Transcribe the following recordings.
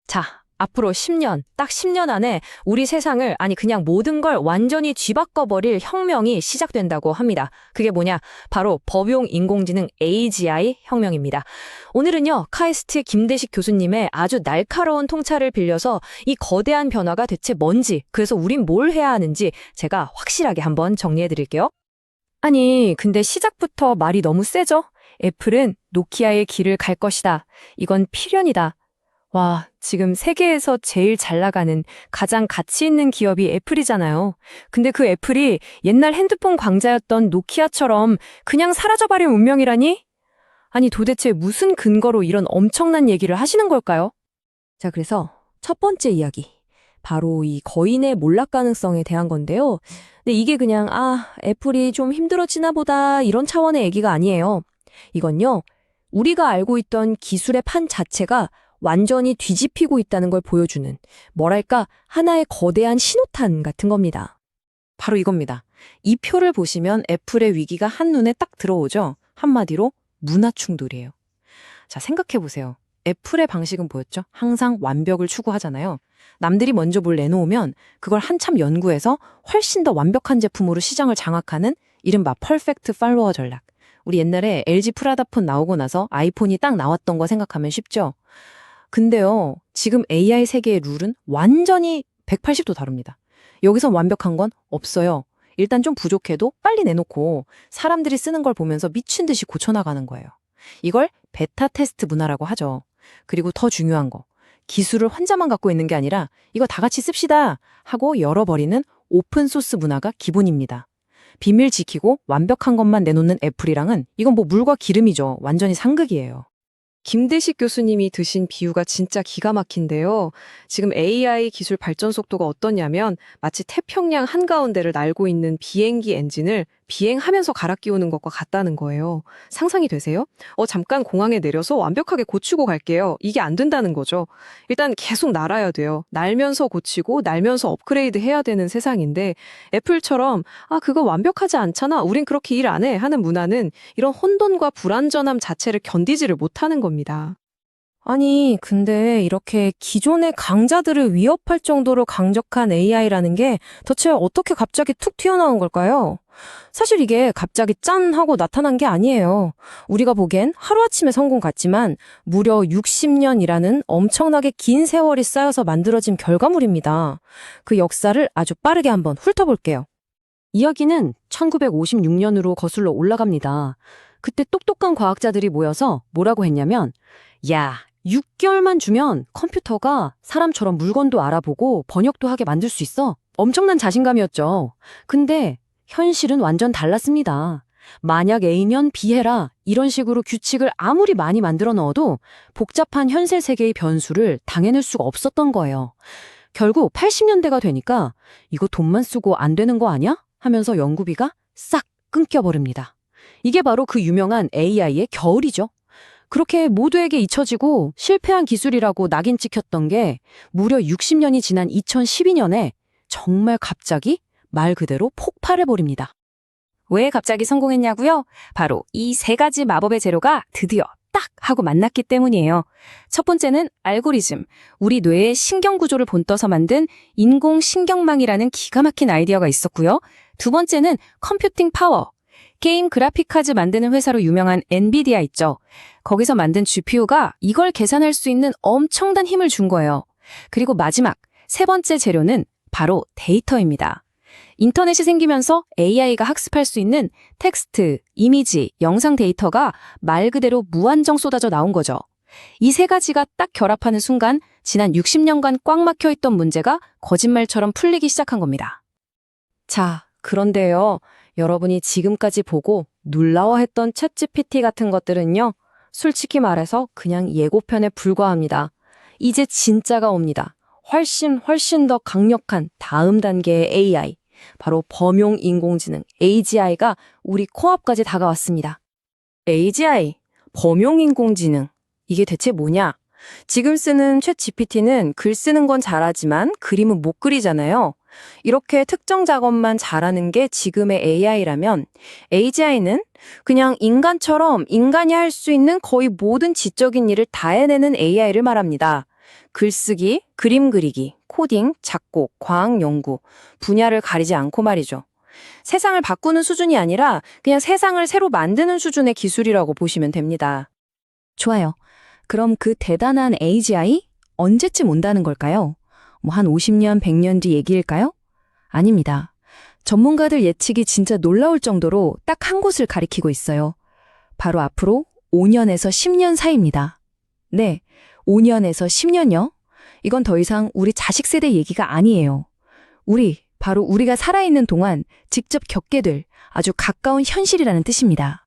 자, 앞으로 10년, 딱 10년 안에 우리 세상을, 아니 그냥 모든 걸 완전히 뒤바꿔버릴 혁명이 시작된다고 합니다. 그게 뭐냐? 바로 범용 인공지능 AGI 혁명입니다. 오늘은요, 카이스트 김대식 교수님의 아주 날카로운 통찰을 빌려서 이 거대한 변화가 대체 뭔지, 그래서 우린 뭘 해야 하는지 제가 확실하게 한번 정리해드릴게요. 아니, 근데 시작부터 말이 너무 세죠? 애플은 노키아의 길을 갈 것이다. 이건 필연이다. 와, 지금 세계에서 제일 잘 나가는 가장 가치 있는 기업이 애플이잖아요. 근데 그 애플이 옛날 핸드폰 광자였던 노키아처럼 그냥 사라져버린 운명이라니? 아니, 도대체 무슨 근거로 이런 엄청난 얘기를 하시는 걸까요? 자, 그래서 첫 번째 이야기. 바로 이 거인의 몰락 가능성에 대한 건데요. 근데 이게 그냥, 애플이 좀 힘들어지나 보다 이런 차원의 얘기가 아니에요. 이건요, 우리가 알고 있던 기술의 판 자체가 완전히 뒤집히고 있다는 걸 보여주는, 뭐랄까, 하나의 거대한 신호탄 같은 겁니다. 바로 이겁니다. 이 표를 보시면 애플의 위기가 한눈에 딱 들어오죠. 한마디로 문화 충돌이에요. 자, 생각해 보세요. 애플의 방식은 뭐였죠? 항상 완벽을 추구하잖아요. 남들이 먼저 뭘 내놓으면 그걸 한참 연구해서 훨씬 더 완벽한 제품으로 시장을 장악하는 이른바 퍼펙트 팔로워 전략. 우리 옛날에 LG 프라다폰 나오고 나서 아이폰이 딱 나왔던 거 생각하면 쉽죠? 근데요, 지금 AI 세계의 룰은 완전히 180도 다릅니다. 여기선 완벽한 건 없어요. 일단 좀 부족해도 빨리 내놓고 사람들이 쓰는 걸 보면서 미친 듯이 고쳐나가는 거예요. 이걸 베타 테스트 문화라고 하죠. 그리고 더 중요한 거, 기술을 혼자만 갖고 있는 게 아니라 이거 다 같이 씁시다 하고 열어버리는 오픈소스 문화가 기본입니다. 비밀 지키고 완벽한 것만 내놓는 애플이랑은 이건 뭐 물과 기름이죠. 완전히 상극이에요. 김대식 교수님이 드신 비유가 진짜 기가 막힌데요. 지금 AI 기술 발전 속도가 어떠냐면 마치 태평양 한가운데를 날고 있는 비행기 엔진을 비행하면서 갈아 끼우는 것과 같다는 거예요. 상상이 되세요? 잠깐 공항에 내려서 완벽하게 고치고 갈게요. 이게 안 된다는 거죠. 일단 계속 날아야 돼요. 날면서 고치고 날면서 업그레이드 해야 되는 세상인데 애플처럼 그거 완벽하지 않잖아. 우린 그렇게 일 안 해. 하는 문화는 이런 혼돈과 불안전함 자체를 견디지를 못하는 겁니다. 아니, 근데 이렇게 기존의 강자들을 위협할 정도로 강력한 AI라는 게 대체 어떻게 갑자기 툭 튀어나온 걸까요? 사실 이게 갑자기 짠 하고 나타난 게 아니에요. 우리가 보기엔 하루아침에 성공 같지만 무려 60년이라는 엄청나게 긴 세월이 쌓여서 만들어진 결과물입니다. 그 역사를 아주 빠르게 한번 훑어볼게요. 이야기는 1956년으로 거슬러 올라갑니다. 그때 똑똑한 과학자들이 모여서 뭐라고 했냐면, 야, 6개월만 주면 컴퓨터가 사람처럼 물건도 알아보고 번역도 하게 만들 수 있어. 엄청난 자신감이었죠. 근데 현실은 완전 달랐습니다. 만약 A면 B해라 이런 식으로 규칙을 아무리 많이 만들어 넣어도 복잡한 현실 세계의 변수를 당해낼 수가 없었던 거예요. 결국 80년대가 되니까 이거 돈만 쓰고 안 되는 거 아니야? 하면서 연구비가 싹 끊겨버립니다. 이게 바로 그 유명한 AI의 겨울이죠. 그렇게 모두에게 잊혀지고 실패한 기술이라고 낙인 찍혔던 게 무려 60년이 지난 2012년에 정말 갑자기 말 그대로 폭발해버립니다. 왜 갑자기 성공했냐고요? 바로 이 세 가지 마법의 재료가 드디어 딱 하고 만났기 때문이에요. 첫 번째는 알고리즘, 우리 뇌의 신경구조를 본떠서 만든 인공신경망이라는 기가 막힌 아이디어가 있었고요. 두 번째는 컴퓨팅 파워, 게임 그래픽 카드 만드는 회사로 유명한 엔비디아 있죠. 거기서 만든 GPU가 이걸 계산할 수 있는 엄청난 힘을 준 거예요. 그리고 마지막, 세 번째 재료는 바로 데이터입니다. 인터넷이 생기면서 AI가 학습할 수 있는 텍스트, 이미지, 영상 데이터가 말 그대로 무한정 쏟아져 나온 거죠. 이 세 가지가 딱 결합하는 순간 지난 60년간 꽉 막혀 있던 문제가 거짓말처럼 풀리기 시작한 겁니다. 자, 그런데요. 여러분이 지금까지 보고 놀라워했던 챗GPT 같은 것들은요. 솔직히 말해서 그냥 예고편에 불과합니다. 이제 진짜가 옵니다. 훨씬 더 강력한 다음 단계의 AI, 바로 범용 인공지능 AGI가 우리 코앞까지 다가왔습니다. AGI, 범용 인공지능, 이게 대체 뭐냐? 지금 쓰는 챗 GPT는 글 쓰는 건 잘하지만 그림은 못 그리잖아요. 이렇게 특정 작업만 잘하는 게 지금의 AI라면 AGI는 그냥 인간처럼 인간이 할 수 있는 거의 모든 지적인 일을 다 해내는 AI를 말합니다. 글쓰기, 그림 그리기, 코딩, 작곡, 과학 연구, 분야를 가리지 않고 말이죠. 세상을 바꾸는 수준이 아니라 그냥 세상을 새로 만드는 수준의 기술이라고 보시면 됩니다. 좋아요. 그럼 그 대단한 AGI 언제쯤 온다는 걸까요? 뭐 한 50년, 100년 뒤 얘기일까요? 아닙니다. 전문가들 예측이 진짜 놀라울 정도로 딱 한 곳을 가리키고 있어요. 바로 앞으로 5년에서 10년 사이입니다. 네, 5년에서 10년요? 이건 더 이상 우리 자식 세대 얘기가 아니에요. 바로 우리가 살아있는 동안 직접 겪게 될 아주 가까운 현실이라는 뜻입니다.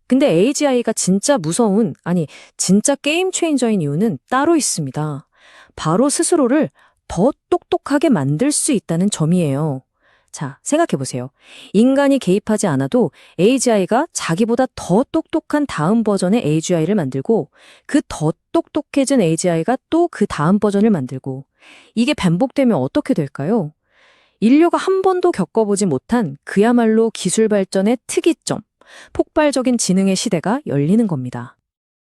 근데 AGI가 진짜 무서운, 아니, 진짜 게임 체인저인 이유는 따로 있습니다. 바로 스스로를 더 똑똑하게 만들 수 있다는 점이에요. 자, 생각해보세요. 인간이 개입하지 않아도 AGI가 자기보다 더 똑똑한 다음 버전의 AGI를 만들고 그 더 똑똑해진 AGI가 또 그 다음 버전을 만들고 이게 반복되면 어떻게 될까요? 인류가 한 번도 겪어보지 못한 그야말로 기술 발전의 특이점, 폭발적인 지능의 시대가 열리는 겁니다.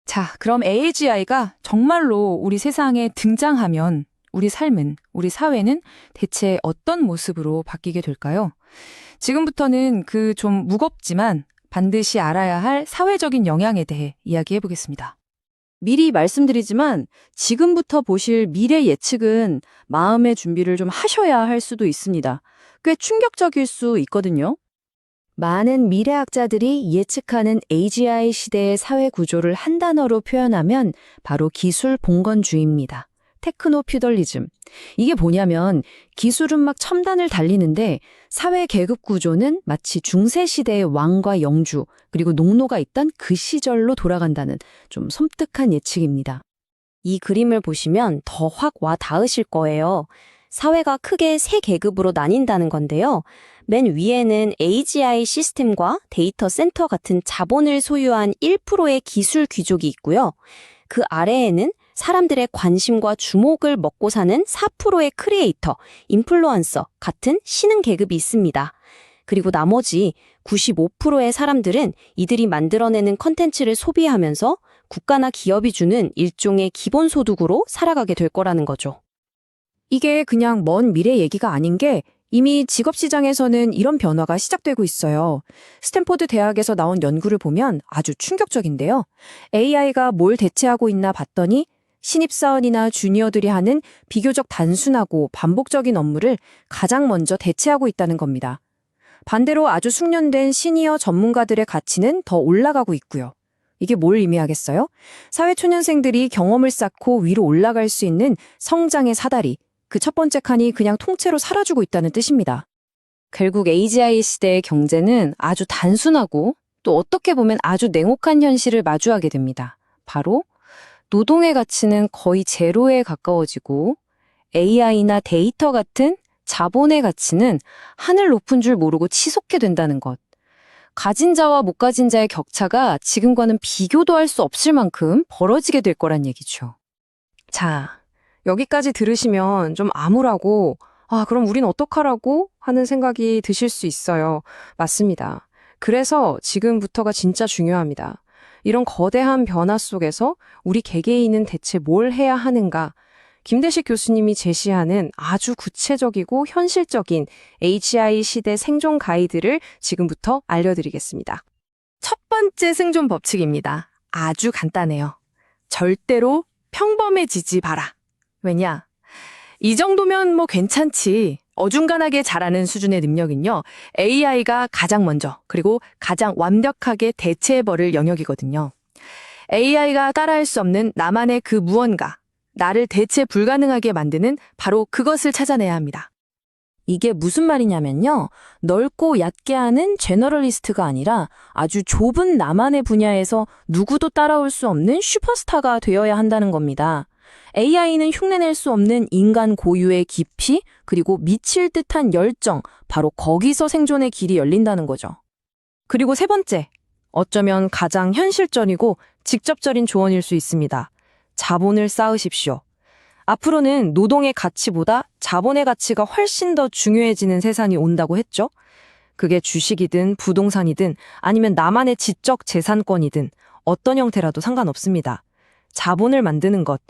자, 그럼 AGI가 정말로 우리 세상에 등장하면 우리 삶은, 우리 사회는 대체 어떤 모습으로 바뀌게 될까요? 지금부터는 그 좀 무겁지만 반드시 알아야 할 사회적인 영향에 대해 이야기해 보겠습니다. 미리 말씀드리지만 지금부터 보실 미래 예측은 마음의 준비를 좀 하셔야 할 수도 있습니다. 꽤 충격적일 수 있거든요. 많은 미래학자들이 예측하는 AGI 시대의 사회 구조를 한 단어로 표현하면 바로 기술 봉건주의입니다. 테크노 퓨더리즘. 이게 뭐냐면 기술은 막 첨단을 달리는데 사회 계급 구조는 마치 중세시대의 왕과 영주 그리고 농노가 있던 그 시절로 돌아간다는 좀 섬뜩한 예측입니다. 이 그림을 보시면 더 확 와 닿으실 거예요. 사회가 크게 세 계급으로 나뉜다는 건데요. 맨 위에는 AGI 시스템과 데이터 센터 같은 자본을 소유한 1%의 기술 귀족이 있고요. 그 아래에는 사람들의 관심과 주목을 먹고 사는 4%의 크리에이터, 인플루언서 같은 신흥 계급이 있습니다. 그리고 나머지 95%의 사람들은 이들이 만들어내는 컨텐츠를 소비하면서 국가나 기업이 주는 일종의 기본소득으로 살아가게 될 거라는 거죠. 이게 그냥 먼 미래 얘기가 아닌 게 이미 직업시장에서는 이런 변화가 시작되고 있어요. 스탠포드 대학에서 나온 연구를 보면 아주 충격적인데요. AI가 뭘 대체하고 있나 봤더니 신입사원이나 주니어들이 하는 비교적 단순하고 반복적인 업무를 가장 먼저 대체하고 있다는 겁니다. 반대로 아주 숙련된 시니어 전문가들의 가치는 더 올라가고 있고요. 이게 뭘 의미하겠어요? 사회초년생들이 경험을 쌓고 위로 올라갈 수 있는 성장의 사다리, 그 첫 번째 칸이 그냥 통째로 사라지고 있다는 뜻입니다. 결국 AGI 시대의 경제는 아주 단순하고 또 어떻게 보면 아주 냉혹한 현실을 마주하게 됩니다. 바로 노동의 가치는 거의 제로에 가까워지고 AI나 데이터 같은 자본의 가치는 하늘 높은 줄 모르고 치솟게 된다는 것. 가진 자와 못 가진 자의 격차가 지금과는 비교도 할 수 없을 만큼 벌어지게 될 거란 얘기죠. 자, 여기까지 들으시면 좀 암울하고 그럼 우린 어떡하라고 하는 생각이 드실 수 있어요. 맞습니다. 그래서 지금부터가 진짜 중요합니다. 이런 거대한 변화 속에서 우리 개개인은 대체 뭘 해야 하는가? 김대식 교수님이 제시하는 아주 구체적이고 현실적인 AGI 시대 생존 가이드를 지금부터 알려드리겠습니다. 첫 번째 생존 법칙입니다. 아주 간단해요. 절대로 평범해지지 마라. 왜냐? 이 정도면 뭐 괜찮지. 어중간하게 잘하는 수준의 능력은요, AI가 가장 먼저 그리고 가장 완벽하게 대체해버릴 영역이거든요. AI가 따라할 수 없는 나만의 그 무언가, 나를 대체 불가능하게 만드는 바로 그것을 찾아내야 합니다. 이게 무슨 말이냐면요. 넓고 얕게 하는 제너럴리스트가 아니라 아주 좁은 나만의 분야에서 누구도 따라올 수 없는 슈퍼스타가 되어야 한다는 겁니다. AI는 흉내낼 수 없는 인간 고유의 깊이 그리고 미칠 듯한 열정, 바로 거기서 생존의 길이 열린다는 거죠. 그리고 세 번째, 어쩌면 가장 현실적이고 직접적인 조언일 수 있습니다. 자본을 쌓으십시오. 앞으로는 노동의 가치보다 자본의 가치가 훨씬 더 중요해지는 세상이 온다고 했죠. 그게 주식이든 부동산이든 아니면 나만의 지적 재산권이든 어떤 형태라도 상관없습니다. 자본을 만드는 것,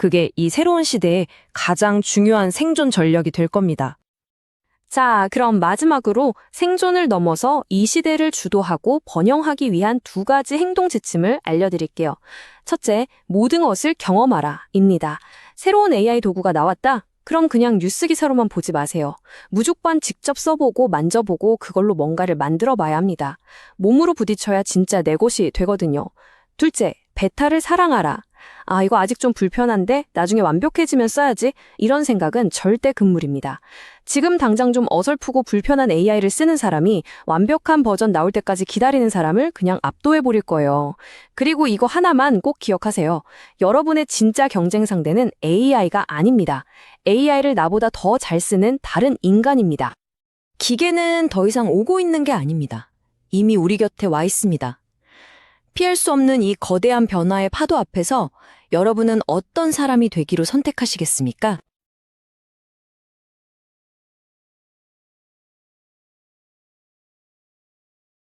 그게 이 새로운 시대의 가장 중요한 생존 전력이 될 겁니다. 자, 그럼 마지막으로 생존을 넘어서 이 시대를 주도하고 번영하기 위한 두 가지 행동 지침을 알려드릴게요. 첫째, 모든 것을 경험하라 입니다. 새로운 AI 도구가 나왔다? 그럼 그냥 뉴스 기사로만 보지 마세요. 무조건 직접 써보고 만져보고 그걸로 뭔가를 만들어 봐야 합니다. 몸으로 부딪혀야 진짜 내 것이 되거든요. 둘째, 베타를 사랑하라. 아, 이거 아직 좀 불편한데 나중에 완벽해지면 써야지. 이런 생각은 절대 금물입니다. 지금 당장 좀 어설프고 불편한 AI를 쓰는 사람이 완벽한 버전 나올 때까지 기다리는 사람을 그냥 압도해버릴 거예요. 그리고 이거 하나만 꼭 기억하세요. 여러분의 진짜 경쟁 상대는 AI가 아닙니다. AI를 나보다 더 잘 쓰는 다른 인간입니다. 기계는 더 이상 오고 있는 게 아닙니다. 이미 우리 곁에 와 있습니다. 피할 수 없는 이 거대한 변화의 파도 앞에서 여러분은 어떤 사람이 되기로 선택하시겠습니까?